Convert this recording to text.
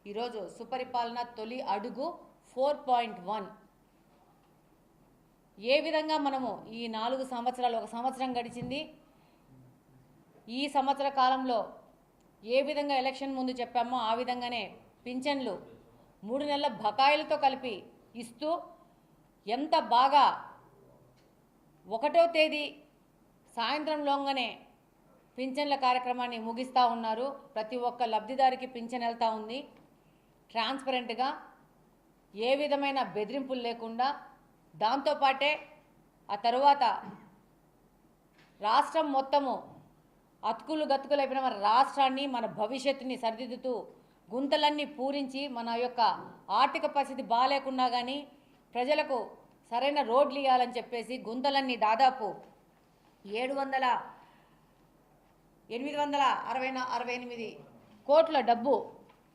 ఈరోజు సుపరిపాలన తొలి అడుగు 4.1 ఏ విధంగా మనము ఈ 4 సంవత్సరాలు ఒక సంవత్సరం గడిచింది ఈ సంవత్సర కాలంలో ఏ విధంగా ఎలక్షన్ ముందు చెప్పామో ఆ విధంగానే పింఛన్లు 3 నెలల బకాయిలతో కలిపి ఇస్తూ ఎంత బాగా 1వ తేదీ సాయంత్రంలోగానే పింఛన్ల కార్యక్రమాన్ని ముగిస్తూ ఉన్నారు. ప్రతి ఒక్క లబ్ధిదారికి పింఛన్ వెళ్తూ ఉంది. ట్రాన్స్పరెంట్గా ఏ విధమైన బెదిరింపులు లేకుండా దాంతోపాటే ఆ తరువాత రాష్ట్రం మొత్తము అతుకులు గతుకులైపోయిన మన రాష్ట్రాన్ని మన భవిష్యత్తుని సరిదిద్దుతూ గుంతలన్నీ పూరించి మన యొక్క ఆర్థిక పరిస్థితి బాగాలేకున్నా కానీ ప్రజలకు సరైన రోడ్లు ఇవ్వాలని చెప్పేసి గుంతలన్నీ దాదాపు 868 కోట్ల డబ్బు